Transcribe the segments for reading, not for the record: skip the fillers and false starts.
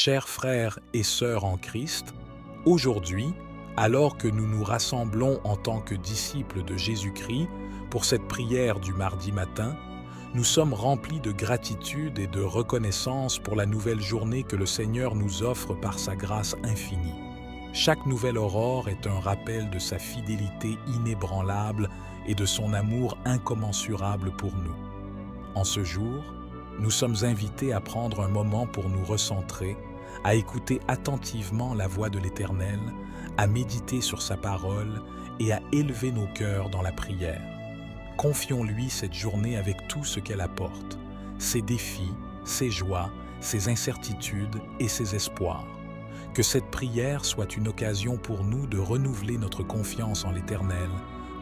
Chers frères et sœurs en Christ, aujourd'hui, alors que nous nous rassemblons en tant que disciples de Jésus-Christ pour cette prière du mardi matin, nous sommes remplis de gratitude et de reconnaissance pour la nouvelle journée que le Seigneur nous offre par sa grâce infinie. Chaque nouvelle aurore est un rappel de sa fidélité inébranlable et de son amour incommensurable pour nous. En ce jour, nous sommes invités à prendre un moment pour nous recentrer, à écouter attentivement la voix de l'Éternel, à méditer sur sa parole et à élever nos cœurs dans la prière. Confions-lui cette journée avec tout ce qu'elle apporte, ses défis, ses joies, ses incertitudes et ses espoirs. Que cette prière soit une occasion pour nous de renouveler notre confiance en l'Éternel,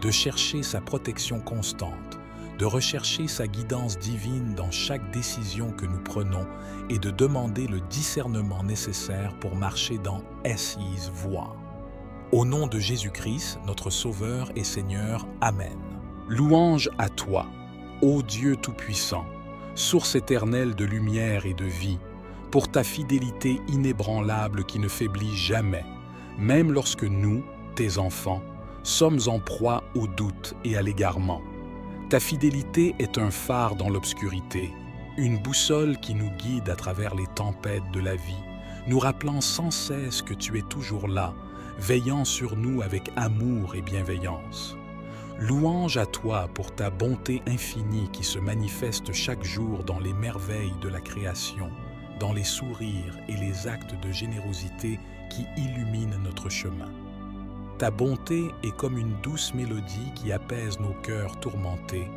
de chercher sa protection constante, de rechercher sa guidance divine dans chaque décision que nous prenons et de demander le discernement nécessaire pour marcher dans SI's voie. Au nom de Jésus-Christ, notre Sauveur et Seigneur, Amen. Louange à toi, ô Dieu Tout-Puissant, source éternelle de lumière et de vie, pour ta fidélité inébranlable qui ne faiblit jamais, même lorsque nous, tes enfants, sommes en proie au doute et à l'égarement. Ta fidélité est un phare dans l'obscurité, une boussole qui nous guide à travers les tempêtes de la vie, nous rappelant sans cesse que tu es toujours là, veillant sur nous avec amour et bienveillance. Louange à toi pour ta bonté infinie qui se manifeste chaque jour dans les merveilles de la création, dans les sourires et les actes de générosité qui illuminent notre chemin. Ta bonté est comme une douce mélodie qui apaise nos cœurs tourmentés,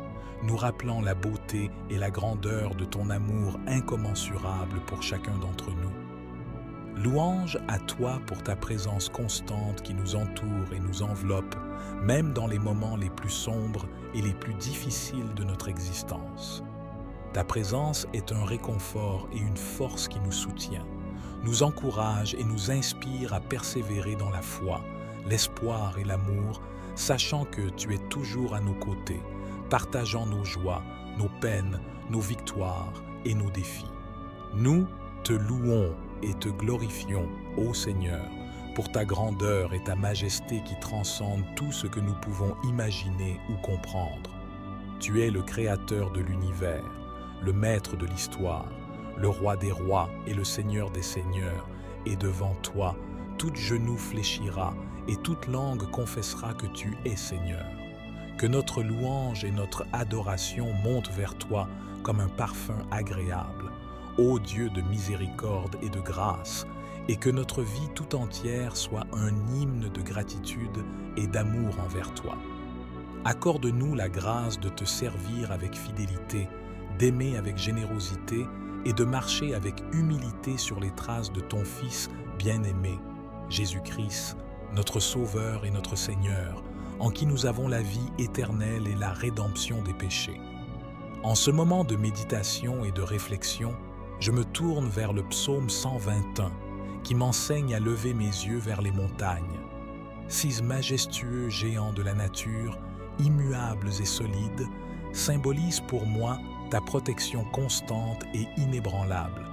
nous rappelant la beauté et la grandeur de ton amour incommensurable pour chacun d'entre nous. Louange à toi pour ta présence constante qui nous entoure et nous enveloppe, même dans les moments les plus sombres et les plus difficiles de notre existence. Ta présence est un réconfort et une force qui nous soutient, nous encourage et nous inspire à persévérer dans la foi, l'espoir et l'amour, sachant que tu es toujours à nos côtés, partageant nos joies, nos peines, nos victoires et nos défis. Nous te louons et te glorifions, ô Seigneur, pour ta grandeur et ta majesté qui transcendent tout ce que nous pouvons imaginer ou comprendre. Tu es le Créateur de l'univers, le Maître de l'histoire, le Roi des rois et le Seigneur des seigneurs, et devant toi, tout genou fléchira et toute langue confessera que tu es Seigneur. Que notre louange et notre adoration montent vers toi comme un parfum agréable, ô Dieu de miséricorde et de grâce, et que notre vie tout entière soit un hymne de gratitude et d'amour envers toi. Accorde-nous la grâce de te servir avec fidélité, d'aimer avec générosité et de marcher avec humilité sur les traces de ton Fils bien-aimé, Jésus-Christ, notre Sauveur et notre Seigneur, en qui nous avons la vie éternelle et la rédemption des péchés. En ce moment de méditation et de réflexion, je me tourne vers le psaume 121, qui m'enseigne à lever mes yeux vers les montagnes. Ces majestueux géants de la nature, immuables et solides, symbolisent pour moi ta protection constante et inébranlable.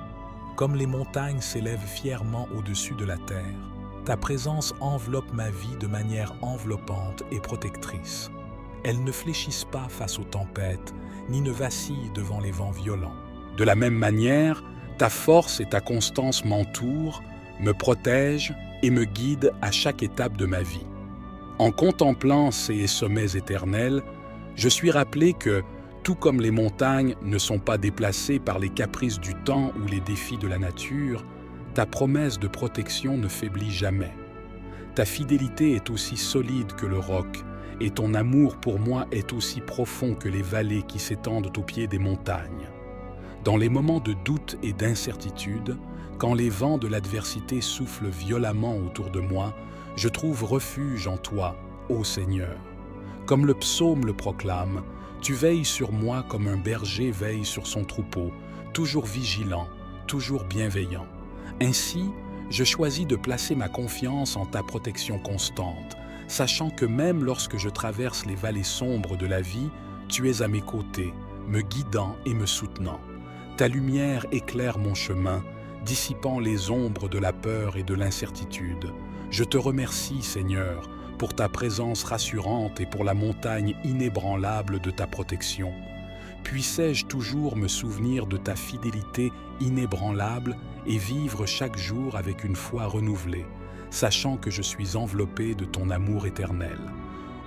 Comme les montagnes s'élèvent fièrement au-dessus de la terre, ta présence enveloppe ma vie de manière enveloppante et protectrice. Elles ne fléchissent pas face aux tempêtes, ni ne vacillent devant les vents violents. De la même manière, ta force et ta constance m'entourent, me protègent et me guident à chaque étape de ma vie. En contemplant ces sommets éternels, je suis rappelé que, tout comme les montagnes ne sont pas déplacées par les caprices du temps ou les défis de la nature, ta promesse de protection ne faiblit jamais. Ta fidélité est aussi solide que le roc, et ton amour pour moi est aussi profond que les vallées qui s'étendent au pied des montagnes. Dans les moments de doute et d'incertitude, quand les vents de l'adversité soufflent violemment autour de moi, je trouve refuge en toi, ô Seigneur. Comme le psaume le proclame, tu veilles sur moi comme un berger veille sur son troupeau, toujours vigilant, toujours bienveillant. Ainsi, je choisis de placer ma confiance en ta protection constante, sachant que même lorsque je traverse les vallées sombres de la vie, tu es à mes côtés, me guidant et me soutenant. Ta lumière éclaire mon chemin, dissipant les ombres de la peur et de l'incertitude. Je te remercie, Seigneur, pour ta présence rassurante et pour la montagne inébranlable de ta protection. Puissais-je toujours me souvenir de ta fidélité inébranlable et vivre chaque jour avec une foi renouvelée, sachant que je suis enveloppé de ton amour éternel.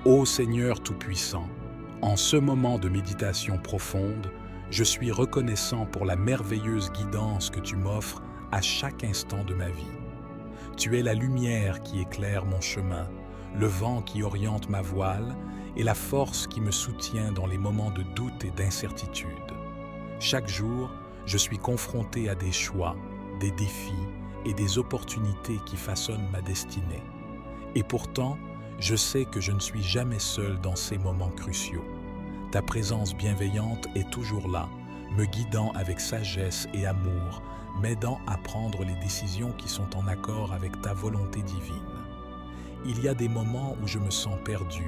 Ô Seigneur Tout-Puissant, en ce moment de méditation profonde, je suis reconnaissant pour la merveilleuse guidance que tu m'offres à chaque instant de ma vie. Tu es la lumière qui éclaire mon chemin, le vent qui oriente ma voile et la force qui me soutient dans les moments de doute et d'incertitude. Chaque jour, je suis confronté à des choix, des défis et des opportunités qui façonnent ma destinée. Et pourtant, je sais que je ne suis jamais seul dans ces moments cruciaux. Ta présence bienveillante est toujours là, me guidant avec sagesse et amour, m'aidant à prendre les décisions qui sont en accord avec ta volonté divine. Il y a des moments où je me sens perdu,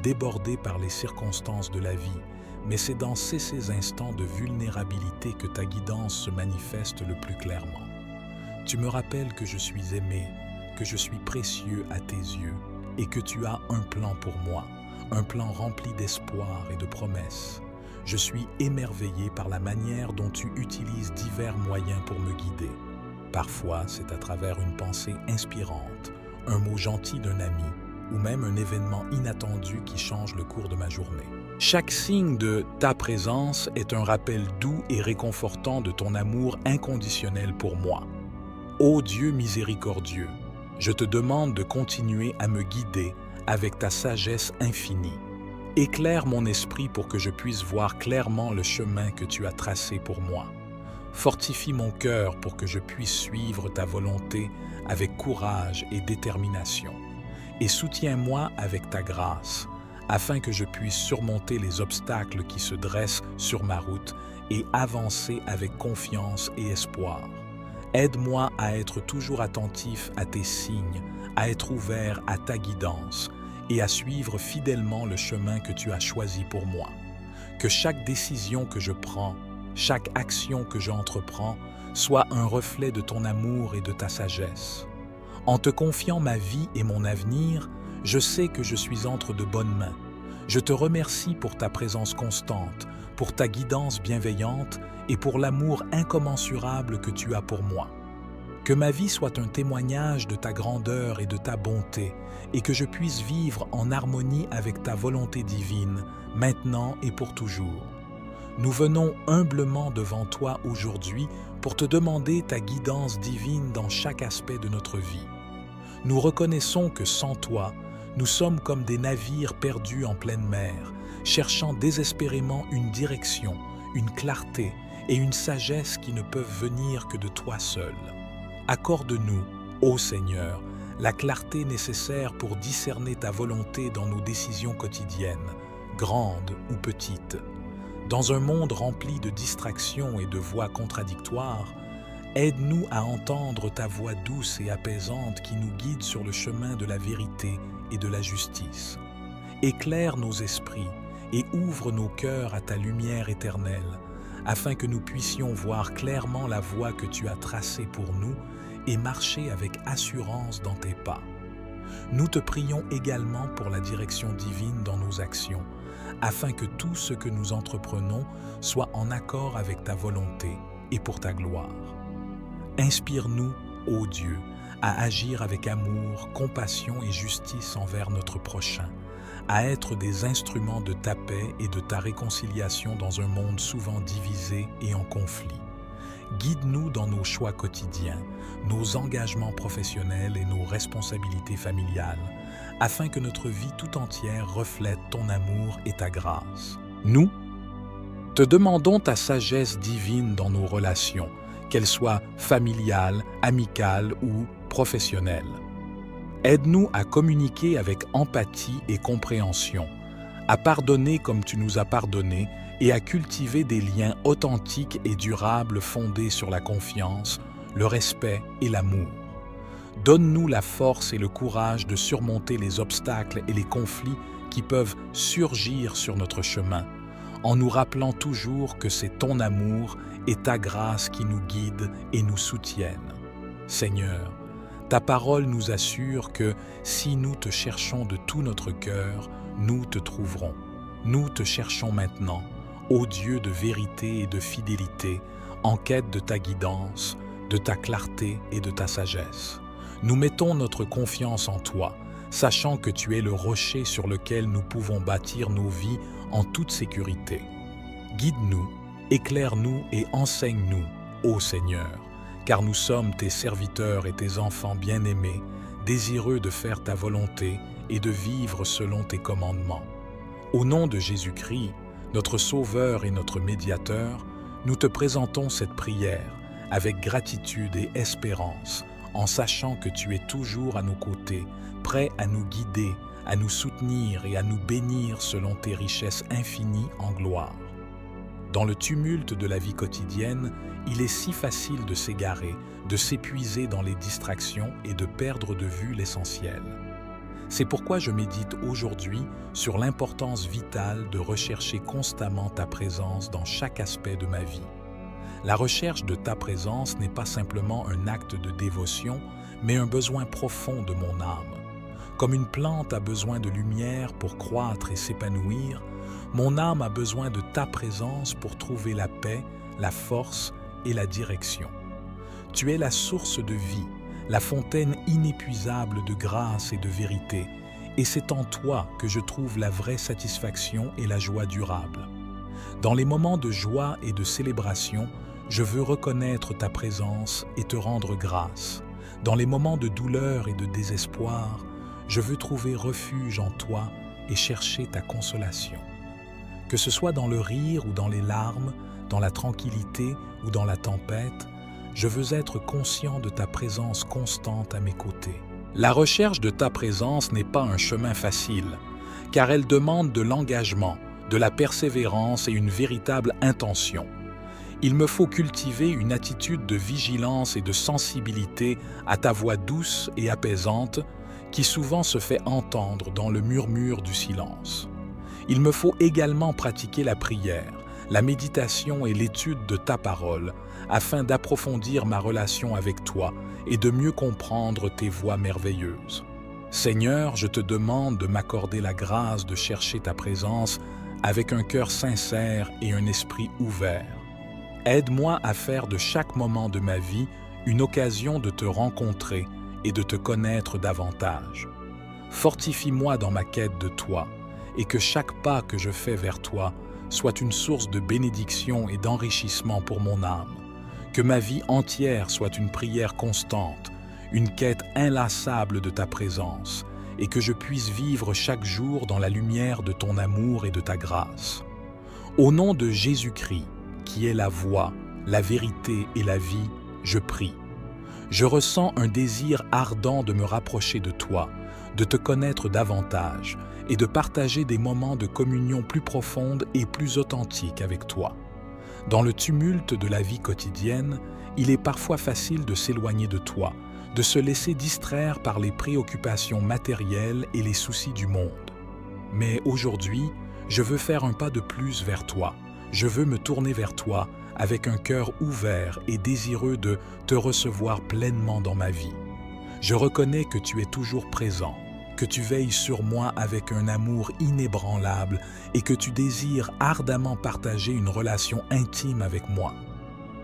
débordé par les circonstances de la vie, mais c'est dans ces instants de vulnérabilité que ta guidance se manifeste le plus clairement. Tu me rappelles que je suis aimé, que je suis précieux à tes yeux et que tu as un plan pour moi, un plan rempli d'espoir et de promesses. Je suis émerveillé par la manière dont tu utilises divers moyens pour me guider. Parfois, c'est à travers une pensée inspirante, un mot gentil d'un ami ou même un événement inattendu qui change le cours de ma journée. Chaque signe de ta présence est un rappel doux et réconfortant de ton amour inconditionnel pour moi. Ô Dieu miséricordieux, je te demande de continuer à me guider avec ta sagesse infinie. Éclaire mon esprit pour que je puisse voir clairement le chemin que tu as tracé pour moi. Fortifie mon cœur pour que je puisse suivre ta volonté avec courage et détermination. Et soutiens-moi avec ta grâce, afin que je puisse surmonter les obstacles qui se dressent sur ma route et avancer avec confiance et espoir. Aide-moi à être toujours attentif à tes signes, à être ouvert à ta guidance et à suivre fidèlement le chemin que tu as choisi pour moi. Que chaque décision que je prends, chaque action que j'entreprends soit un reflet de ton amour et de ta sagesse. En te confiant ma vie et mon avenir, je sais que je suis entre de bonnes mains. Je te remercie pour ta présence constante, pour ta guidance bienveillante et pour l'amour incommensurable que tu as pour moi. Que ma vie soit un témoignage de ta grandeur et de ta bonté, et que je puisse vivre en harmonie avec ta volonté divine, maintenant et pour toujours. Nous venons humblement devant toi aujourd'hui pour te demander ta guidance divine dans chaque aspect de notre vie. Nous reconnaissons que sans toi, nous sommes comme des navires perdus en pleine mer, cherchant désespérément une direction, une clarté et une sagesse qui ne peuvent venir que de toi seul. Accorde-nous, ô Seigneur, la clarté nécessaire pour discerner ta volonté dans nos décisions quotidiennes, grandes ou petites. Dans un monde rempli de distractions et de voix contradictoires, aide-nous à entendre ta voix douce et apaisante qui nous guide sur le chemin de la vérité et de la justice. Éclaire nos esprits et ouvre nos cœurs à ta lumière éternelle, afin que nous puissions voir clairement la voie que tu as tracée pour nous et marcher avec assurance dans tes pas. Nous te prions également pour la direction divine dans nos actions, afin que tout ce que nous entreprenons soit en accord avec ta volonté et pour ta gloire. Inspire-nous, ô Dieu, à agir avec amour, compassion et justice envers notre prochain, à être des instruments de ta paix et de ta réconciliation dans un monde souvent divisé et en conflit. Guide-nous dans nos choix quotidiens, nos engagements professionnels et nos responsabilités familiales, afin que notre vie tout entière reflète ton amour et ta grâce. Nous te demandons ta sagesse divine dans nos relations, qu'elles soient familiales, amicales ou professionnelles. Aide-nous à communiquer avec empathie et compréhension, à pardonner comme tu nous as pardonné et à cultiver des liens authentiques et durables fondés sur la confiance, le respect et l'amour. Donne-nous la force et le courage de surmonter les obstacles et les conflits qui peuvent surgir sur notre chemin, en nous rappelant toujours que c'est ton amour et ta grâce qui nous guident et nous soutiennent. Seigneur, ta parole nous assure que si nous te cherchons de tout notre cœur, nous te trouverons. Nous te cherchons maintenant, ô Dieu de vérité et de fidélité, en quête de ta guidance, de ta clarté et de ta sagesse. Nous mettons notre confiance en toi, sachant que tu es le rocher sur lequel nous pouvons bâtir nos vies en toute sécurité. Guide-nous, éclaire-nous et enseigne-nous, ô Seigneur, car nous sommes tes serviteurs et tes enfants bien-aimés, désireux de faire ta volonté et de vivre selon tes commandements. Au nom de Jésus-Christ, notre Sauveur et notre Médiateur, nous te présentons cette prière avec gratitude et espérance, en sachant que tu es toujours à nos côtés, prêt à nous guider, à nous soutenir et à nous bénir selon tes richesses infinies en gloire. Dans le tumulte de la vie quotidienne, il est si facile de s'égarer, de s'épuiser dans les distractions et de perdre de vue l'essentiel. C'est pourquoi je médite aujourd'hui sur l'importance vitale de rechercher constamment ta présence dans chaque aspect de ma vie. La recherche de ta présence n'est pas simplement un acte de dévotion, mais un besoin profond de mon âme. Comme une plante a besoin de lumière pour croître et s'épanouir, mon âme a besoin de ta présence pour trouver la paix, la force et la direction. Tu es la source de vie, la fontaine inépuisable de grâce et de vérité, et c'est en toi que je trouve la vraie satisfaction et la joie durable. Dans les moments de joie et de célébration, je veux reconnaître ta présence et te rendre grâce. Dans les moments de douleur et de désespoir, je veux trouver refuge en toi et chercher ta consolation. Que ce soit dans le rire ou dans les larmes, dans la tranquillité ou dans la tempête, je veux être conscient de ta présence constante à mes côtés. La recherche de ta présence n'est pas un chemin facile, car elle demande de l'engagement, de la persévérance et une véritable intention. Il me faut cultiver une attitude de vigilance et de sensibilité à ta voix douce et apaisante, qui souvent se fait entendre dans le murmure du silence. Il me faut également pratiquer la prière, la méditation et l'étude de ta parole, afin d'approfondir ma relation avec toi et de mieux comprendre tes voies merveilleuses. Seigneur, je te demande de m'accorder la grâce de chercher ta présence avec un cœur sincère et un esprit ouvert. Aide-moi à faire de chaque moment de ma vie une occasion de te rencontrer et de te connaître davantage. Fortifie-moi dans ma quête de toi, et que chaque pas que je fais vers toi soit une source de bénédiction et d'enrichissement pour mon âme. Que ma vie entière soit une prière constante, une quête inlassable de ta présence, et que je puisse vivre chaque jour dans la lumière de ton amour et de ta grâce. Au nom de Jésus-Christ, qui est la voie, la vérité et la vie, je prie. Je ressens un désir ardent de me rapprocher de toi, de te connaître davantage et de partager des moments de communion plus profonde et plus authentique avec toi. Dans le tumulte de la vie quotidienne, il est parfois facile de s'éloigner de toi, de se laisser distraire par les préoccupations matérielles et les soucis du monde. Mais aujourd'hui, je veux faire un pas de plus vers toi. Je veux me tourner vers toi avec un cœur ouvert et désireux de te recevoir pleinement dans ma vie. Je reconnais que tu es toujours présent, que tu veilles sur moi avec un amour inébranlable et que tu désires ardemment partager une relation intime avec moi.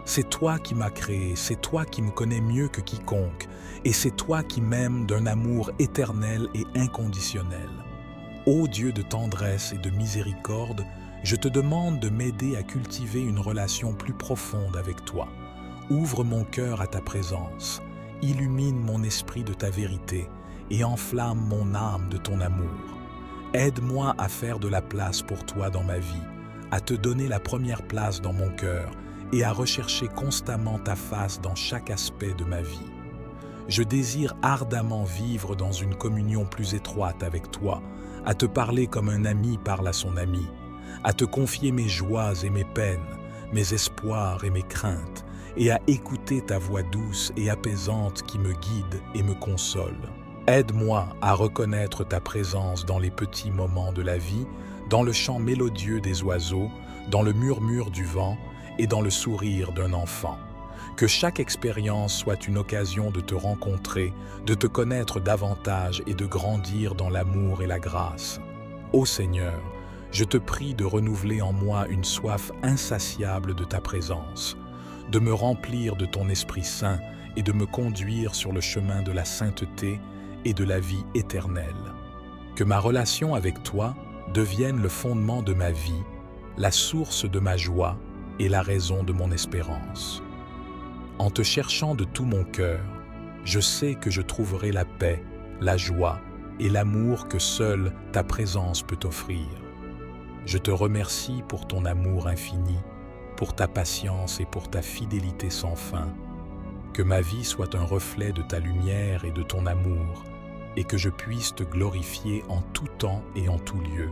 C'est toi qui m'as créé, c'est toi qui me connais mieux que quiconque, et c'est toi qui m'aimes d'un amour éternel et inconditionnel. Ô Dieu de tendresse et de miséricorde, je te demande de m'aider à cultiver une relation plus profonde avec toi. Ouvre mon cœur à ta présence, illumine mon esprit de ta vérité et enflamme mon âme de ton amour. Aide-moi à faire de la place pour toi dans ma vie, à te donner la première place dans mon cœur et à rechercher constamment ta face dans chaque aspect de ma vie. Je désire ardemment vivre dans une communion plus étroite avec toi, à te parler comme un ami parle à son ami, à te confier mes joies et mes peines, mes espoirs et mes craintes, et à écouter ta voix douce et apaisante qui me guide et me console. Aide-moi à reconnaître ta présence dans les petits moments de la vie, dans le chant mélodieux des oiseaux, dans le murmure du vent et dans le sourire d'un enfant. Que chaque expérience soit une occasion de te rencontrer, de te connaître davantage et de grandir dans l'amour et la grâce. Ô Seigneur, je te prie de renouveler en moi une soif insatiable de ta présence, de me remplir de ton Esprit Saint et de me conduire sur le chemin de la sainteté et de la vie éternelle. Que ma relation avec toi devienne le fondement de ma vie, la source de ma joie et la raison de mon espérance. En te cherchant de tout mon cœur, je sais que je trouverai la paix, la joie et l'amour que seule ta présence peut offrir. Je te remercie pour ton amour infini, pour ta patience et pour ta fidélité sans fin. Que ma vie soit un reflet de ta lumière et de ton amour, et que je puisse te glorifier en tout temps et en tout lieu.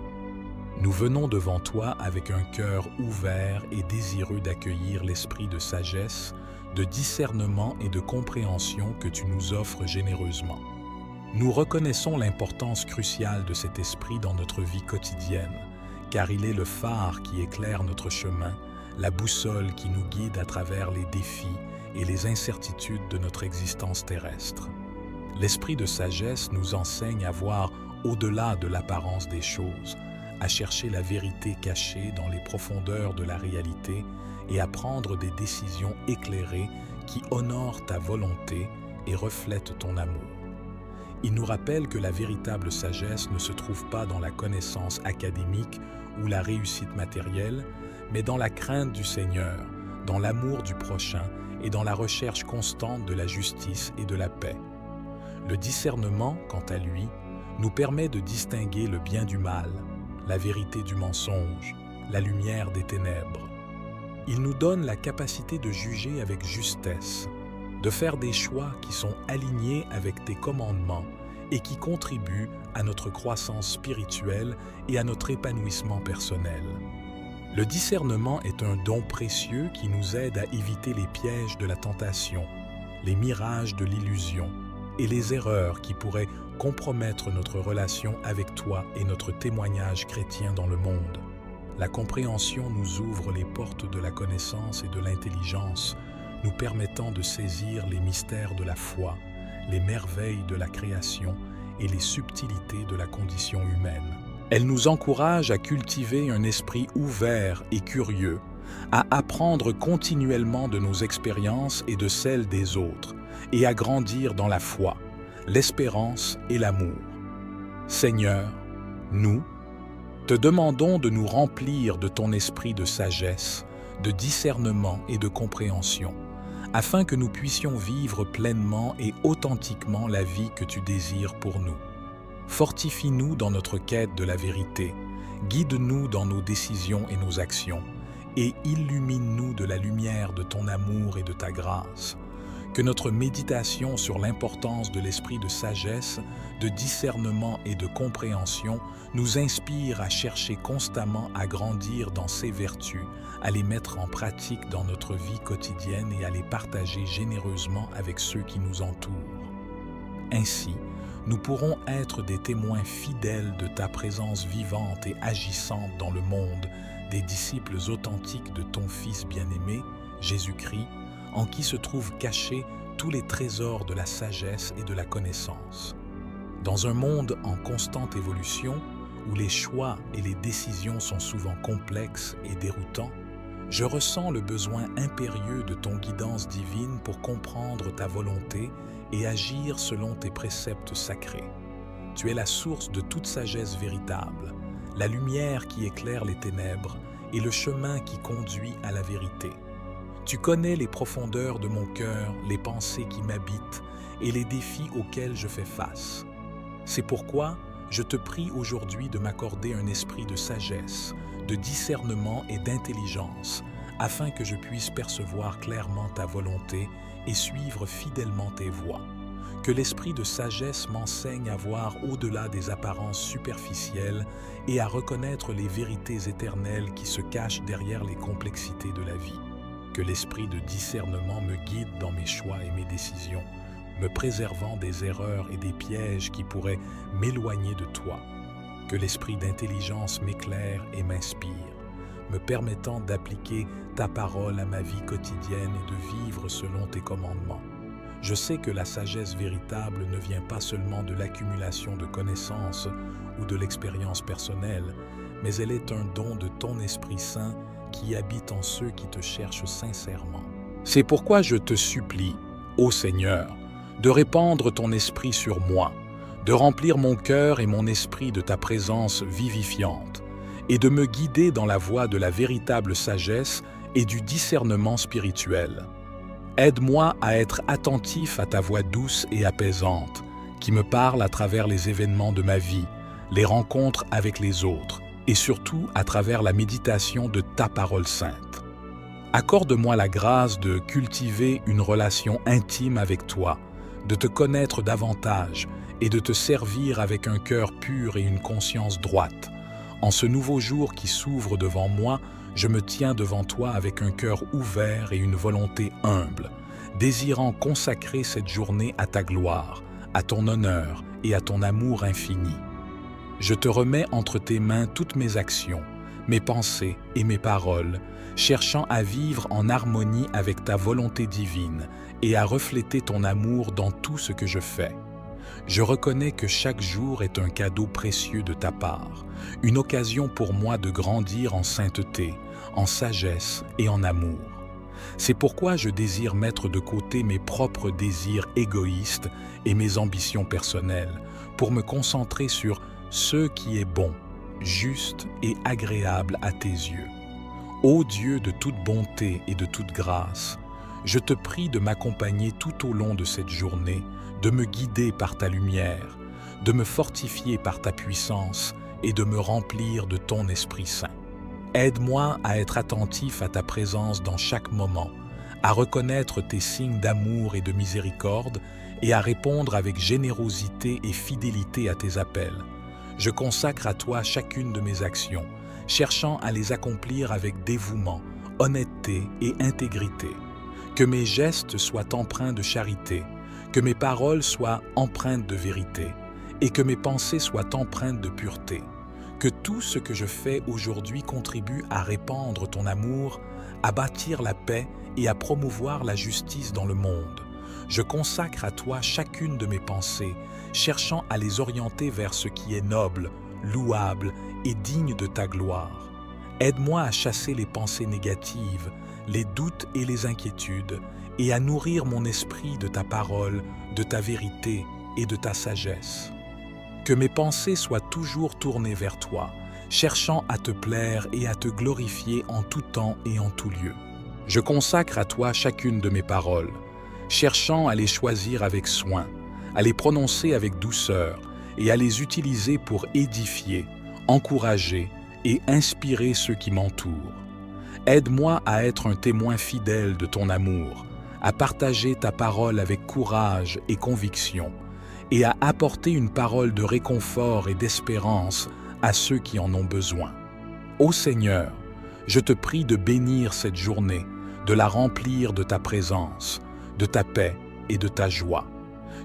Nous venons devant toi avec un cœur ouvert et désireux d'accueillir l'esprit de sagesse, de discernement et de compréhension que tu nous offres généreusement. Nous reconnaissons l'importance cruciale de cet esprit dans notre vie quotidienne, car il est le phare qui éclaire notre chemin, la boussole qui nous guide à travers les défis et les incertitudes de notre existence terrestre. L'esprit de sagesse nous enseigne à voir au-delà de l'apparence des choses, à chercher la vérité cachée dans les profondeurs de la réalité et à prendre des décisions éclairées qui honorent ta volonté et reflètent ton amour. Il nous rappelle que la véritable sagesse ne se trouve pas dans la connaissance académique ou la réussite matérielle, mais dans la crainte du Seigneur, dans l'amour du prochain et dans la recherche constante de la justice et de la paix. Le discernement, quant à lui, nous permet de distinguer le bien du mal, la vérité du mensonge, la lumière des ténèbres. Il nous donne la capacité de juger avec justesse, de faire des choix qui sont alignés avec tes commandements et qui contribuent à notre croissance spirituelle et à notre épanouissement personnel. Le discernement est un don précieux qui nous aide à éviter les pièges de la tentation, les mirages de l'illusion et les erreurs qui pourraient compromettre notre relation avec toi et notre témoignage chrétien dans le monde. La compréhension nous ouvre les portes de la connaissance et de l'intelligence, nous permettant de saisir les mystères de la foi, les merveilles de la création et les subtilités de la condition humaine. Elle nous encourage à cultiver un esprit ouvert et curieux, à apprendre continuellement de nos expériences et de celles des autres, et à grandir dans la foi, l'espérance et l'amour. Seigneur, nous te demandons de nous remplir de ton esprit de sagesse, de discernement et de compréhension, afin que nous puissions vivre pleinement et authentiquement la vie que tu désires pour nous. Fortifie-nous dans notre quête de la vérité, guide-nous dans nos décisions et nos actions, et illumine-nous de la lumière de ton amour et de ta grâce. Que notre méditation sur l'importance de l'esprit de sagesse, de discernement et de compréhension nous inspire à chercher constamment à grandir dans ces vertus, à les mettre en pratique dans notre vie quotidienne et à les partager généreusement avec ceux qui nous entourent. Ainsi, nous pourrons être des témoins fidèles de ta présence vivante et agissante dans le monde, des disciples authentiques de ton Fils bien-aimé, Jésus-Christ, en qui se trouvent cachés tous les trésors de la sagesse et de la connaissance. Dans un monde en constante évolution, où les choix et les décisions sont souvent complexes et déroutants, je ressens le besoin impérieux de ton guidance divine pour comprendre ta volonté et agir selon tes préceptes sacrés. Tu es la source de toute sagesse véritable, la lumière qui éclaire les ténèbres et le chemin qui conduit à la vérité. Tu connais les profondeurs de mon cœur, les pensées qui m'habitent et les défis auxquels je fais face. C'est pourquoi je te prie aujourd'hui de m'accorder un esprit de sagesse, de discernement et d'intelligence, afin que je puisse percevoir clairement ta volonté et suivre fidèlement tes voies. Que l'esprit de sagesse m'enseigne à voir au-delà des apparences superficielles et à reconnaître les vérités éternelles qui se cachent derrière les complexités de la vie. Que l'esprit de discernement me guide dans mes choix et mes décisions, me préservant des erreurs et des pièges qui pourraient m'éloigner de toi. Que l'esprit d'intelligence m'éclaire et m'inspire, me permettant d'appliquer ta parole à ma vie quotidienne et de vivre selon tes commandements. Je sais que la sagesse véritable ne vient pas seulement de l'accumulation de connaissances ou de l'expérience personnelle, mais elle est un don de ton Esprit Saint qui habite en ceux qui te cherchent sincèrement. C'est pourquoi je te supplie, ô Seigneur, de répandre ton esprit sur moi, de remplir mon cœur et mon esprit de ta présence vivifiante, et de me guider dans la voie de la véritable sagesse et du discernement spirituel. Aide-moi à être attentif à ta voix douce et apaisante, qui me parle à travers les événements de ma vie, les rencontres avec les autres, et surtout à travers la méditation de ta parole sainte. Accorde-moi la grâce de cultiver une relation intime avec toi, de te connaître davantage et de te servir avec un cœur pur et une conscience droite. En ce nouveau jour qui s'ouvre devant moi, je me tiens devant toi avec un cœur ouvert et une volonté humble, désirant consacrer cette journée à ta gloire, à ton honneur et à ton amour infini. Je te remets entre tes mains toutes mes actions, mes pensées et mes paroles, cherchant à vivre en harmonie avec ta volonté divine et à refléter ton amour dans tout ce que je fais. Je reconnais que chaque jour est un cadeau précieux de ta part, une occasion pour moi de grandir en sainteté, en sagesse et en amour. C'est pourquoi je désire mettre de côté mes propres désirs égoïstes et mes ambitions personnelles pour me concentrer sur ce qui est bon, juste et agréable à tes yeux. Ô Dieu de toute bonté et de toute grâce, je te prie de m'accompagner tout au long de cette journée, de me guider par ta lumière, de me fortifier par ta puissance et de me remplir de ton Esprit Saint. Aide-moi à être attentif à ta présence dans chaque moment, à reconnaître tes signes d'amour et de miséricorde et à répondre avec générosité et fidélité à tes appels. Je consacre à toi chacune de mes actions, cherchant à les accomplir avec dévouement, honnêteté et intégrité. Que mes gestes soient empreints de charité, que mes paroles soient empreintes de vérité et que mes pensées soient empreintes de pureté. Que tout ce que je fais aujourd'hui contribue à répandre ton amour, à bâtir la paix et à promouvoir la justice dans le monde. Je consacre à toi chacune de mes pensées, cherchant à les orienter vers ce qui est noble, louable et digne de ta gloire. Aide-moi à chasser les pensées négatives, les doutes et les inquiétudes, et à nourrir mon esprit de ta parole, de ta vérité et de ta sagesse. Que mes pensées soient toujours tournées vers toi, cherchant à te plaire et à te glorifier en tout temps et en tout lieu. Je consacre à toi chacune de mes paroles, cherchant à les choisir avec soin, à les prononcer avec douceur et à les utiliser pour édifier, encourager et inspirer ceux qui m'entourent. Aide-moi à être un témoin fidèle de ton amour, à partager ta parole avec courage et conviction, et à apporter une parole de réconfort et d'espérance à ceux qui en ont besoin. Ô Seigneur, je te prie de bénir cette journée, de la remplir de ta présence, de ta paix et de ta joie.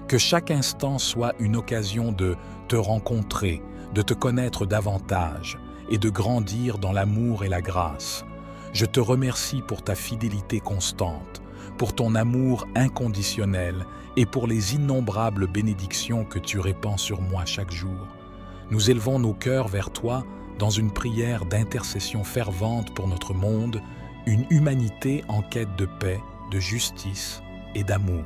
Que chaque instant soit une occasion de te rencontrer, de te connaître davantage et de grandir dans l'amour et la grâce. Je te remercie pour ta fidélité constante, pour ton amour inconditionnel et pour les innombrables bénédictions que tu répands sur moi chaque jour. Nous élevons nos cœurs vers toi dans une prière d'intercession fervente pour notre monde, une humanité en quête de paix, de justice et d'amour.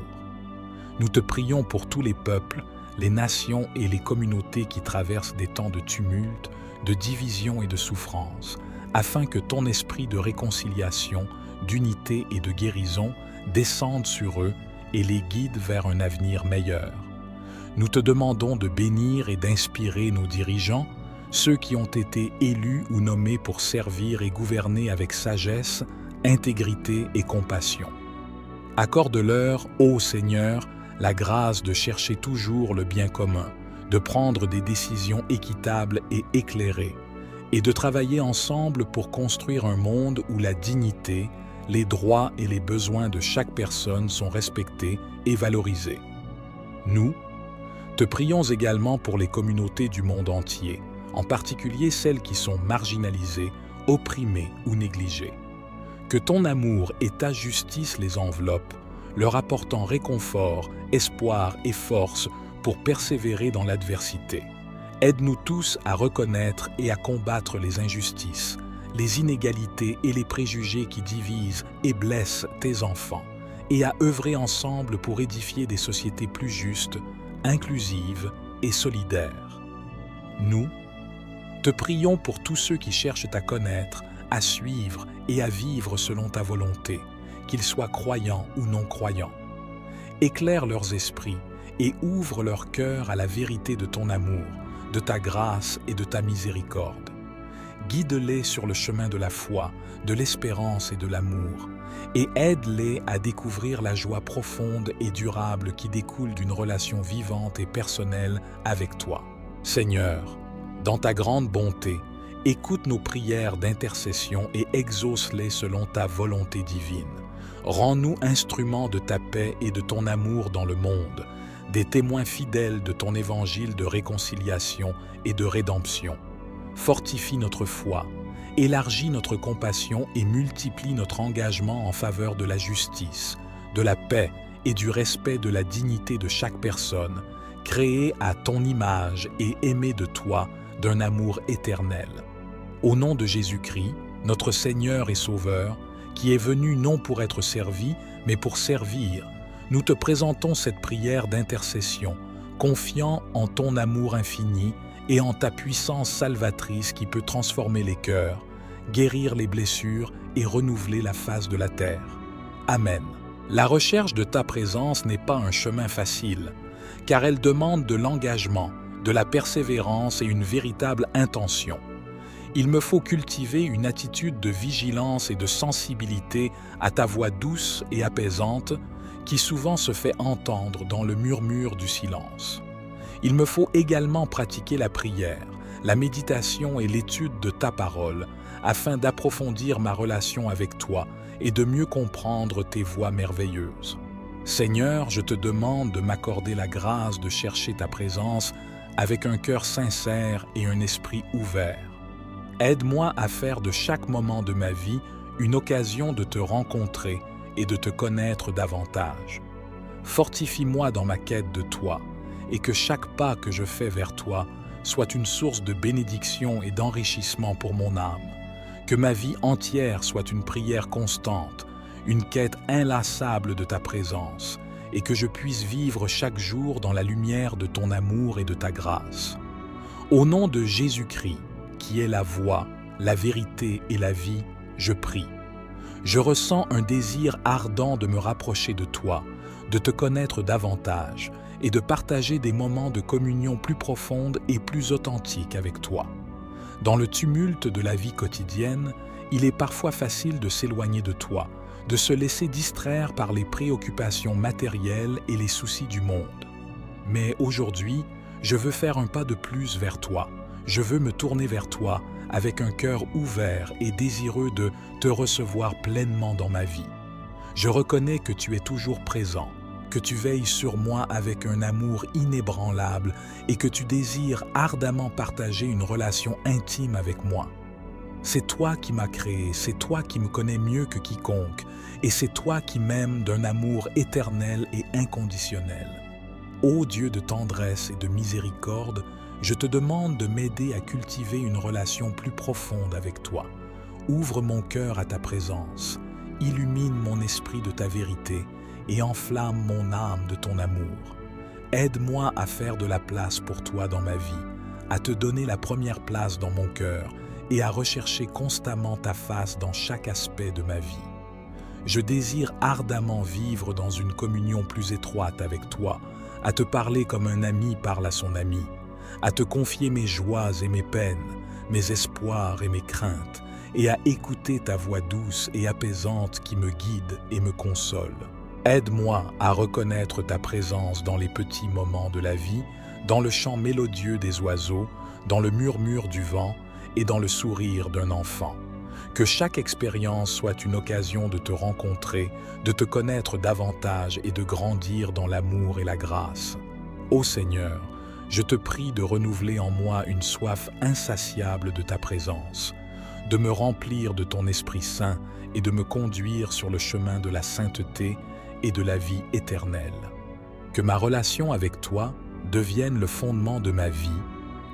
Nous te prions pour tous les peuples, les nations et les communautés qui traversent des temps de tumulte, de division et de souffrance, afin que ton esprit de réconciliation, d'unité et de guérison descende sur eux et les guide vers un avenir meilleur. Nous te demandons de bénir et d'inspirer nos dirigeants, ceux qui ont été élus ou nommés pour servir et gouverner avec sagesse, intégrité et compassion. Accorde-leur, ô Seigneur, la grâce de chercher toujours le bien commun, de prendre des décisions équitables et éclairées, et de travailler ensemble pour construire un monde où la dignité, les droits et les besoins de chaque personne sont respectés et valorisés. Nous te prions également pour les communautés du monde entier, en particulier celles qui sont marginalisées, opprimées ou négligées. Que ton amour et ta justice les enveloppent, leur apportant réconfort, espoir et force pour persévérer dans l'adversité. Aide-nous tous à reconnaître et à combattre les injustices, les inégalités et les préjugés qui divisent et blessent tes enfants, et à œuvrer ensemble pour édifier des sociétés plus justes, inclusives et solidaires. Nous te prions pour tous ceux qui cherchent à connaître, à suivre et à vivre selon ta volonté, qu'ils soient croyants ou non croyants. Éclaire leurs esprits et ouvre leur cœur à la vérité de ton amour, de ta grâce et de ta miséricorde. Guide-les sur le chemin de la foi, de l'espérance et de l'amour, et aide-les à découvrir la joie profonde et durable qui découle d'une relation vivante et personnelle avec toi. Seigneur, dans ta grande bonté, écoute nos prières d'intercession et exauce-les selon ta volonté divine. Rends-nous instruments de ta paix et de ton amour dans le monde, des témoins fidèles de ton évangile de réconciliation et de rédemption. Fortifie notre foi, élargis notre compassion et multiplie notre engagement en faveur de la justice, de la paix et du respect de la dignité de chaque personne, créée à ton image et aimée de toi d'un amour éternel. Au nom de Jésus-Christ, notre Seigneur et Sauveur, qui est venu non pour être servi, mais pour servir, nous te présentons cette prière d'intercession, confiant en ton amour infini et en ta puissance salvatrice qui peut transformer les cœurs, guérir les blessures et renouveler la face de la terre. Amen. La recherche de ta présence n'est pas un chemin facile, car elle demande de l'engagement, de la persévérance et une véritable intention. Il me faut cultiver une attitude de vigilance et de sensibilité à ta voix douce et apaisante qui souvent se fait entendre dans le murmure du silence. Il me faut également pratiquer la prière, la méditation et l'étude de ta parole afin d'approfondir ma relation avec toi et de mieux comprendre tes voies merveilleuses. Seigneur, je te demande de m'accorder la grâce de chercher ta présence avec un cœur sincère et un esprit ouvert. Aide-moi à faire de chaque moment de ma vie une occasion de te rencontrer et de te connaître davantage. Fortifie-moi dans ma quête de toi et que chaque pas que je fais vers toi soit une source de bénédiction et d'enrichissement pour mon âme. Que ma vie entière soit une prière constante, une quête inlassable de ta présence et que je puisse vivre chaque jour dans la lumière de ton amour et de ta grâce. Au nom de Jésus-Christ, qui est la voie, la vérité et la vie, je prie. Je ressens un désir ardent de me rapprocher de toi, de te connaître davantage et de partager des moments de communion plus profonde et plus authentique avec toi. Dans le tumulte de la vie quotidienne, il est parfois facile de s'éloigner de toi, de se laisser distraire par les préoccupations matérielles et les soucis du monde. Mais aujourd'hui, je veux faire un pas de plus vers toi. Je veux me tourner vers toi avec un cœur ouvert et désireux de te recevoir pleinement dans ma vie. Je reconnais que tu es toujours présent, que tu veilles sur moi avec un amour inébranlable et que tu désires ardemment partager une relation intime avec moi. C'est toi qui m'as créé, c'est toi qui me connais mieux que quiconque, et c'est toi qui m'aimes d'un amour éternel et inconditionnel. Ô Dieu de tendresse et de miséricorde, je te demande de m'aider à cultiver une relation plus profonde avec toi. Ouvre mon cœur à ta présence, illumine mon esprit de ta vérité et enflamme mon âme de ton amour. Aide-moi à faire de la place pour toi dans ma vie, à te donner la première place dans mon cœur et à rechercher constamment ta face dans chaque aspect de ma vie. Je désire ardemment vivre dans une communion plus étroite avec toi, à te parler comme un ami parle à son ami, à te confier mes joies et mes peines, mes espoirs et mes craintes, et à écouter ta voix douce et apaisante qui me guide et me console. Aide-moi à reconnaître ta présence dans les petits moments de la vie, dans le chant mélodieux des oiseaux, dans le murmure du vent et dans le sourire d'un enfant. Que chaque expérience soit une occasion de te rencontrer, de te connaître davantage et de grandir dans l'amour et la grâce. Ô Seigneur, je te prie de renouveler en moi une soif insatiable de ta présence, de me remplir de ton Esprit Saint et de me conduire sur le chemin de la sainteté et de la vie éternelle. Que ma relation avec toi devienne le fondement de ma vie,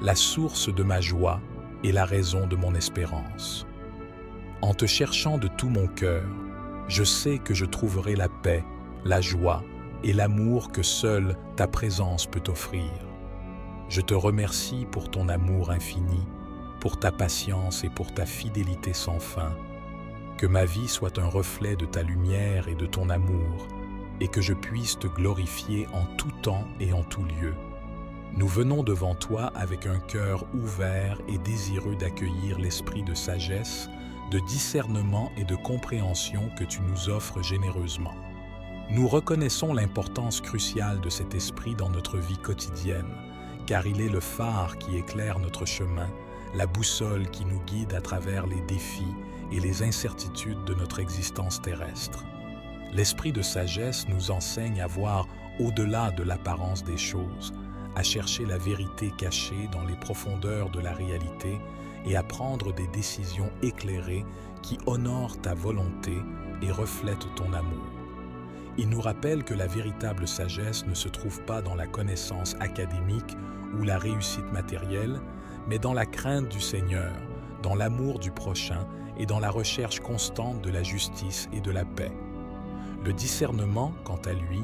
la source de ma joie et la raison de mon espérance. En te cherchant de tout mon cœur, je sais que je trouverai la paix, la joie et l'amour que seule ta présence peut offrir. Je te remercie pour ton amour infini, pour ta patience et pour ta fidélité sans fin. Que ma vie soit un reflet de ta lumière et de ton amour, et que je puisse te glorifier en tout temps et en tout lieu. Nous venons devant toi avec un cœur ouvert et désireux d'accueillir l'esprit de sagesse, de discernement et de compréhension que tu nous offres généreusement. Nous reconnaissons l'importance cruciale de cet esprit dans notre vie quotidienne, car il est le phare qui éclaire notre chemin, la boussole qui nous guide à travers les défis et les incertitudes de notre existence terrestre. L'esprit de sagesse nous enseigne à voir au-delà de l'apparence des choses, à chercher la vérité cachée dans les profondeurs de la réalité et à prendre des décisions éclairées qui honorent ta volonté et reflètent ton amour. Il nous rappelle que la véritable sagesse ne se trouve pas dans la connaissance académique ou la réussite matérielle, mais dans la crainte du Seigneur, dans l'amour du prochain et dans la recherche constante de la justice et de la paix. Le discernement, quant à lui,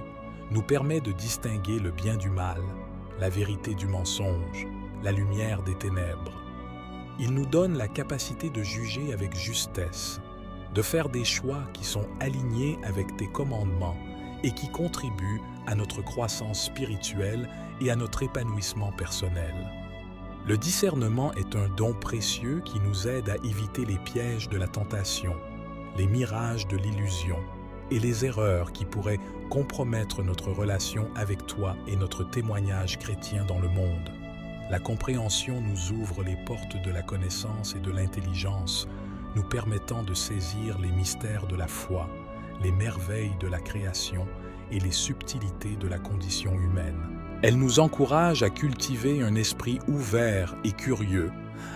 nous permet de distinguer le bien du mal, la vérité du mensonge, la lumière des ténèbres. Il nous donne la capacité de juger avec justesse, de faire des choix qui sont alignés avec tes commandements et qui contribuent à notre croissance spirituelle et à notre épanouissement personnel. Le discernement est un don précieux qui nous aide à éviter les pièges de la tentation, les mirages de l'illusion et les erreurs qui pourraient compromettre notre relation avec toi et notre témoignage chrétien dans le monde. La compréhension nous ouvre les portes de la connaissance et de l'intelligence, nous permettant de saisir les mystères de la foi, les merveilles de la création et les subtilités de la condition humaine. Elle nous encourage à cultiver un esprit ouvert et curieux,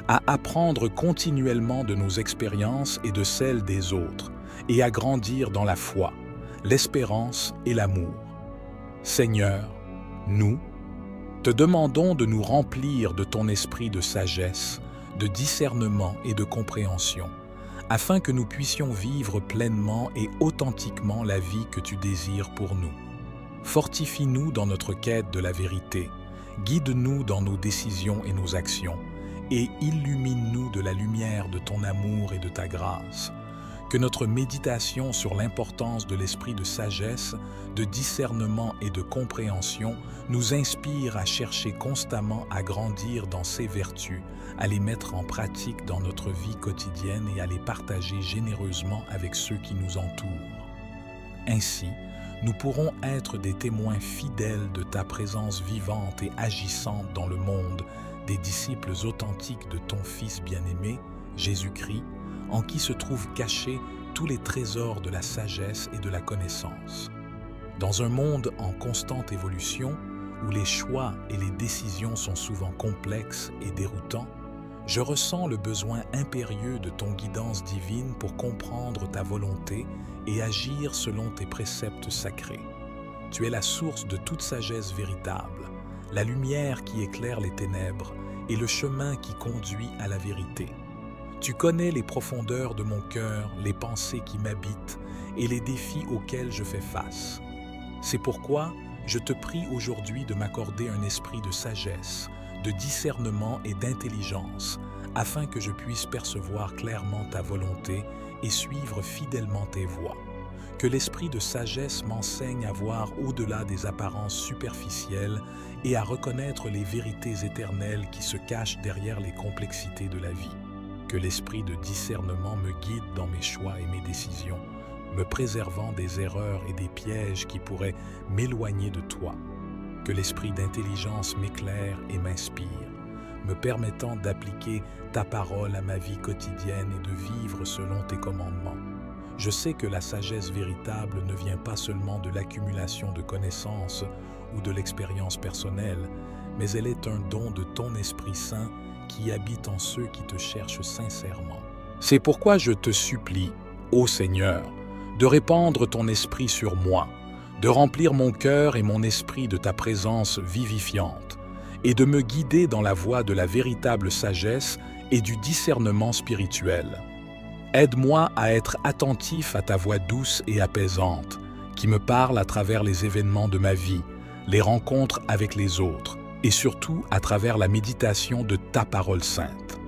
à apprendre continuellement de nos expériences et de celles des autres, et à grandir dans la foi, l'espérance et l'amour. Seigneur, nous te demandons de nous remplir de ton esprit de sagesse, de discernement et de compréhension, afin que nous puissions vivre pleinement et authentiquement la vie que tu désires pour nous. Fortifie-nous dans notre quête de la vérité, guide-nous dans nos décisions et nos actions, et illumine-nous de la lumière de ton amour et de ta grâce. Que notre méditation sur l'importance de l'esprit de sagesse, de discernement et de compréhension nous inspire à chercher constamment à grandir dans ces vertus, à les mettre en pratique dans notre vie quotidienne et à les partager généreusement avec ceux qui nous entourent. Ainsi, nous pourrons être des témoins fidèles de ta présence vivante et agissante dans le monde, des disciples authentiques de ton Fils bien-aimé, Jésus-Christ, en qui se trouvent cachés tous les trésors de la sagesse et de la connaissance. Dans un monde en constante évolution, où les choix et les décisions sont souvent complexes et déroutants, je ressens le besoin impérieux de ton guidance divine pour comprendre ta volonté et agir selon tes préceptes sacrés. Tu es la source de toute sagesse véritable, la lumière qui éclaire les ténèbres et le chemin qui conduit à la vérité. Tu connais les profondeurs de mon cœur, les pensées qui m'habitent et les défis auxquels je fais face. C'est pourquoi je te prie aujourd'hui de m'accorder un esprit de sagesse, de discernement et d'intelligence, afin que je puisse percevoir clairement ta volonté et suivre fidèlement tes voies. Que l'esprit de sagesse m'enseigne à voir au-delà des apparences superficielles et à reconnaître les vérités éternelles qui se cachent derrière les complexités de la vie. Que l'esprit de discernement me guide dans mes choix et mes décisions, me préservant des erreurs et des pièges qui pourraient m'éloigner de toi. Que l'esprit d'intelligence m'éclaire et m'inspire, me permettant d'appliquer ta parole à ma vie quotidienne et de vivre selon tes commandements. Je sais que la sagesse véritable ne vient pas seulement de l'accumulation de connaissances ou de l'expérience personnelle, mais elle est un don de ton Esprit Saint qui habite en ceux qui te cherchent sincèrement. C'est pourquoi je te supplie, ô Seigneur, de répandre ton Esprit sur moi, de remplir mon cœur et mon esprit de ta présence vivifiante, et de me guider dans la voie de la véritable sagesse et du discernement spirituel. Aide-moi à être attentif à ta voix douce et apaisante, qui me parle à travers les événements de ma vie, les rencontres avec les autres, et surtout à travers la méditation de ta parole sainte.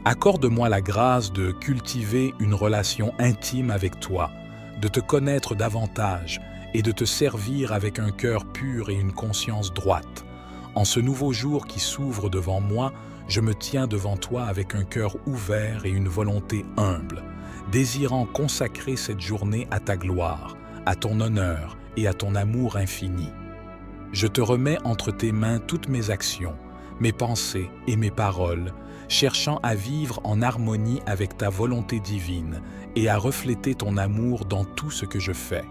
Accorde-moi la grâce de cultiver une relation intime avec toi, de te connaître davantage et de te servir avec un cœur pur et une conscience droite. En ce nouveau jour qui s'ouvre devant moi, je me tiens devant toi avec un cœur ouvert et une volonté humble, désirant consacrer cette journée à ta gloire, à ton honneur et à ton amour infini. Je te remets entre tes mains toutes mes actions, mes pensées et mes paroles, cherchant à vivre en harmonie avec ta volonté divine et à refléter ton amour dans tout ce que je fais.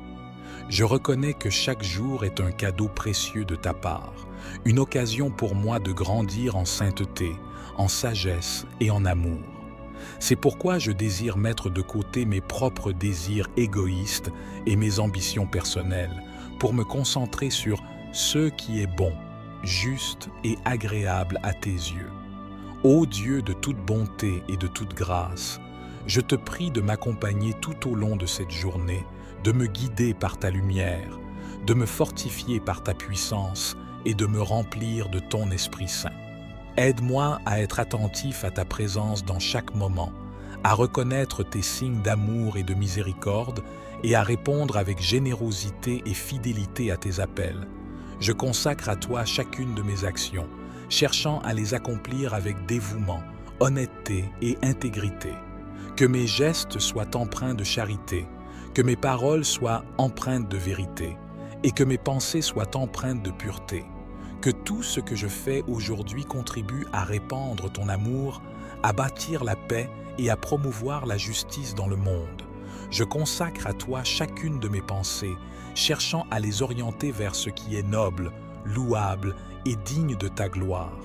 Je reconnais que chaque jour est un cadeau précieux de ta part, une occasion pour moi de grandir en sainteté, en sagesse et en amour. C'est pourquoi je désire mettre de côté mes propres désirs égoïstes et mes ambitions personnelles pour me concentrer sur ce qui est bon, juste et agréable à tes yeux. Ô Dieu de toute bonté et de toute grâce, je te prie de m'accompagner tout au long de cette journée, de me guider par ta lumière, de me fortifier par ta puissance et de me remplir de ton Esprit Saint. Aide-moi à être attentif à ta présence dans chaque moment, à reconnaître tes signes d'amour et de miséricorde et à répondre avec générosité et fidélité à tes appels. Je consacre à toi chacune de mes actions, cherchant à les accomplir avec dévouement, honnêteté et intégrité. Que mes gestes soient empreints de charité, que mes paroles soient empreintes de vérité, et que mes pensées soient empreintes de pureté. Que tout ce que je fais aujourd'hui contribue à répandre ton amour, à bâtir la paix et à promouvoir la justice dans le monde. Je consacre à toi chacune de mes pensées, cherchant à les orienter vers ce qui est noble, louable et digne de ta gloire.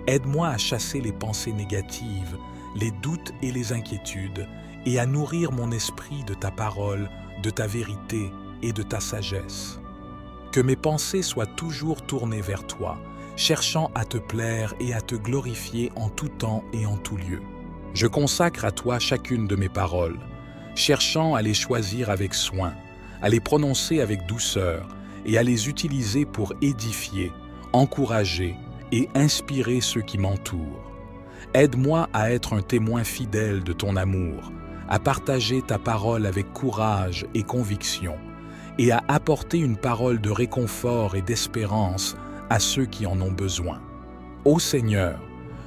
Aide-moi à chasser les pensées négatives, les doutes et les inquiétudes, et à nourrir mon esprit de ta parole, de ta vérité et de ta sagesse. Que mes pensées soient toujours tournées vers toi, cherchant à te plaire et à te glorifier en tout temps et en tout lieu. Je consacre à toi chacune de mes paroles, cherchant à les choisir avec soin, à les prononcer avec douceur et à les utiliser pour édifier, encourager et inspirer ceux qui m'entourent. Aide-moi à être un témoin fidèle de ton amour, à partager ta parole avec courage et conviction, et à apporter une parole de réconfort et d'espérance à ceux qui en ont besoin. Ô Seigneur,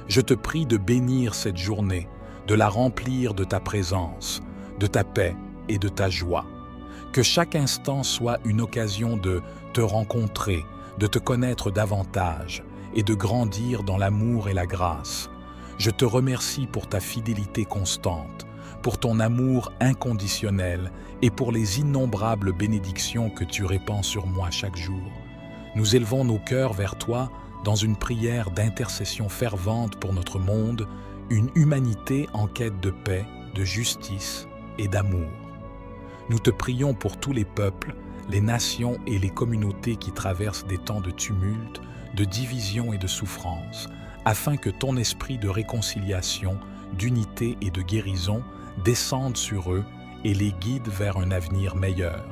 je te prie de bénir cette journée, de la remplir de ta présence, de ta paix et de ta joie. Que chaque instant soit une occasion de te rencontrer, de te connaître davantage et de grandir dans l'amour et la grâce. Je te remercie pour ta fidélité constante, pour ton amour inconditionnel et pour les innombrables bénédictions que tu répands sur moi chaque jour. Nous élevons nos cœurs vers toi dans une prière d'intercession fervente pour notre monde, une humanité en quête de paix, de justice et d'amour. Nous te prions pour tous les peuples, les nations et les communautés qui traversent des temps de tumulte, de division et de souffrance, afin que ton esprit de réconciliation, d'unité et de guérison descende sur eux et les guide vers un avenir meilleur.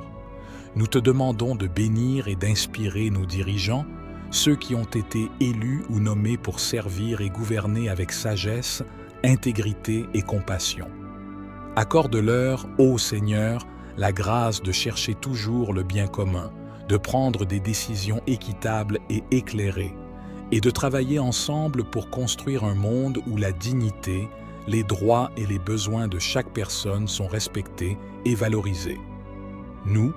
Nous te demandons de bénir et d'inspirer nos dirigeants, ceux qui ont été élus ou nommés pour servir et gouverner avec sagesse, intégrité et compassion. Accorde-leur, ô Seigneur, la grâce de chercher toujours le bien commun, de prendre des décisions équitables et éclairées, et de travailler ensemble pour construire un monde où la dignité, les droits et les besoins de chaque personne sont respectés et valorisés. Nous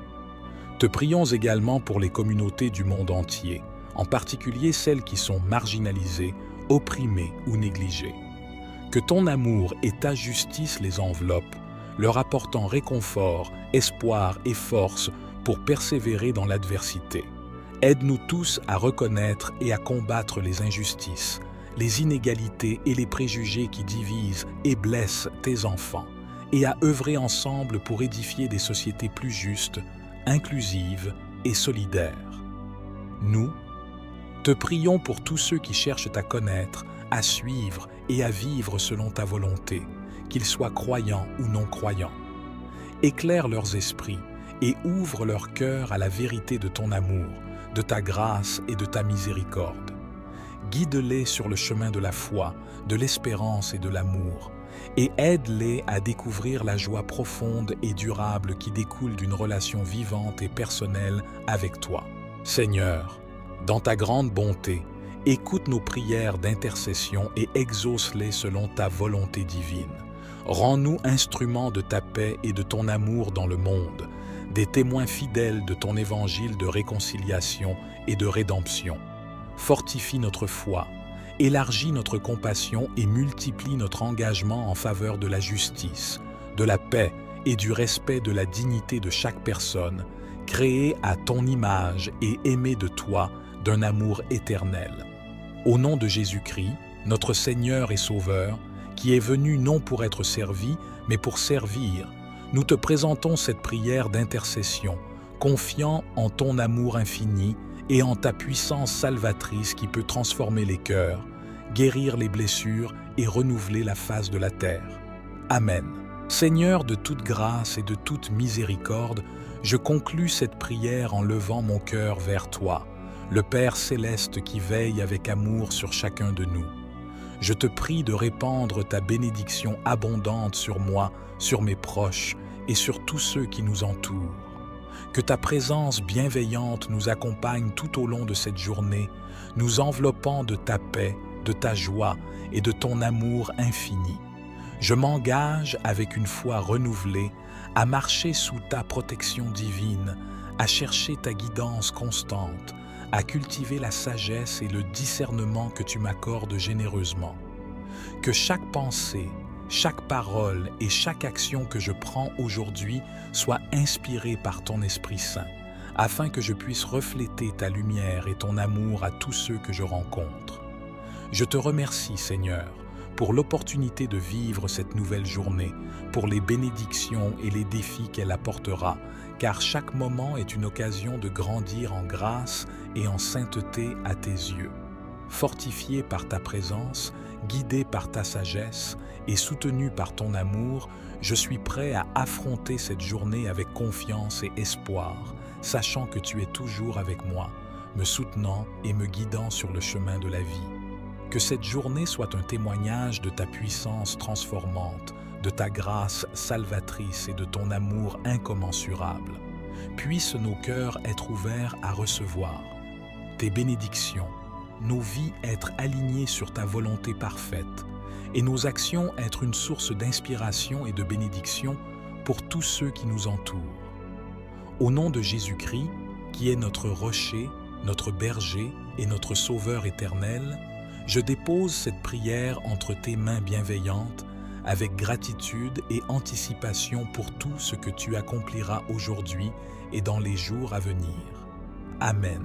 te prions également pour les communautés du monde entier, en particulier celles qui sont marginalisées, opprimées ou négligées. Que ton amour et ta justice les enveloppent, leur apportant réconfort, espoir et force pour persévérer dans l'adversité. Aide-nous tous à reconnaître et à combattre les injustices, les inégalités et les préjugés qui divisent et blessent tes enfants, et à œuvrer ensemble pour édifier des sociétés plus justes, inclusives et solidaires. Nous, te prions pour tous ceux qui cherchent à connaître, à suivre et à vivre selon ta volonté, qu'ils soient croyants ou non croyants. Éclaire leurs esprits et ouvre leur cœur à la vérité de ton amour, de ta grâce et de ta miséricorde. Guide-les sur le chemin de la foi, de l'espérance et de l'amour, et aide-les à découvrir la joie profonde et durable qui découle d'une relation vivante et personnelle avec toi. Seigneur, dans ta grande bonté, écoute nos prières d'intercession et exauce-les selon ta volonté divine. Rends-nous instruments de ta paix et de ton amour dans le monde, des témoins fidèles de ton évangile de réconciliation et de rédemption. Fortifie notre foi, élargis notre compassion et multiplie notre engagement en faveur de la justice, de la paix et du respect de la dignité de chaque personne, créée à ton image et aimée de toi d'un amour éternel. Au nom de Jésus-Christ, notre Seigneur et Sauveur, qui est venu non pour être servi, mais pour servir, nous te présentons cette prière d'intercession, confiant en ton amour infini et en ta puissance salvatrice qui peut transformer les cœurs, guérir les blessures et renouveler la face de la terre. Amen. Seigneur de toute grâce et de toute miséricorde, je conclus cette prière en levant mon cœur vers toi, le Père céleste qui veille avec amour sur chacun de nous. Je te prie de répandre ta bénédiction abondante sur moi, sur mes proches et sur tous ceux qui nous entourent. Que ta présence bienveillante nous accompagne tout au long de cette journée, nous enveloppant de ta paix, de ta joie et de ton amour infini. Je m'engage avec une foi renouvelée à marcher sous ta protection divine, à chercher ta guidance constante, à cultiver la sagesse et le discernement que tu m'accordes généreusement. Que chaque pensée, chaque parole et chaque action que je prends aujourd'hui soit inspirée par ton Esprit Saint, afin que je puisse refléter ta lumière et ton amour à tous ceux que je rencontre. Je te remercie, Seigneur, pour l'opportunité de vivre cette nouvelle journée, pour les bénédictions et les défis qu'elle apportera, car chaque moment est une occasion de grandir en grâce et en sainteté à tes yeux. Fortifié par ta présence, guidé par ta sagesse et soutenu par ton amour, je suis prêt à affronter cette journée avec confiance et espoir, sachant que tu es toujours avec moi, me soutenant et me guidant sur le chemin de la vie. Que cette journée soit un témoignage de ta puissance transformante, de ta grâce salvatrice et de ton amour incommensurable. Puissent nos cœurs être ouverts à recevoir tes bénédictions, nos vies être alignées sur ta volonté parfaite et nos actions être une source d'inspiration et de bénédiction pour tous ceux qui nous entourent. Au nom de Jésus-Christ, qui est notre rocher, notre berger et notre sauveur éternel, je dépose cette prière entre tes mains bienveillantes avec gratitude et anticipation pour tout ce que tu accompliras aujourd'hui et dans les jours à venir. Amen.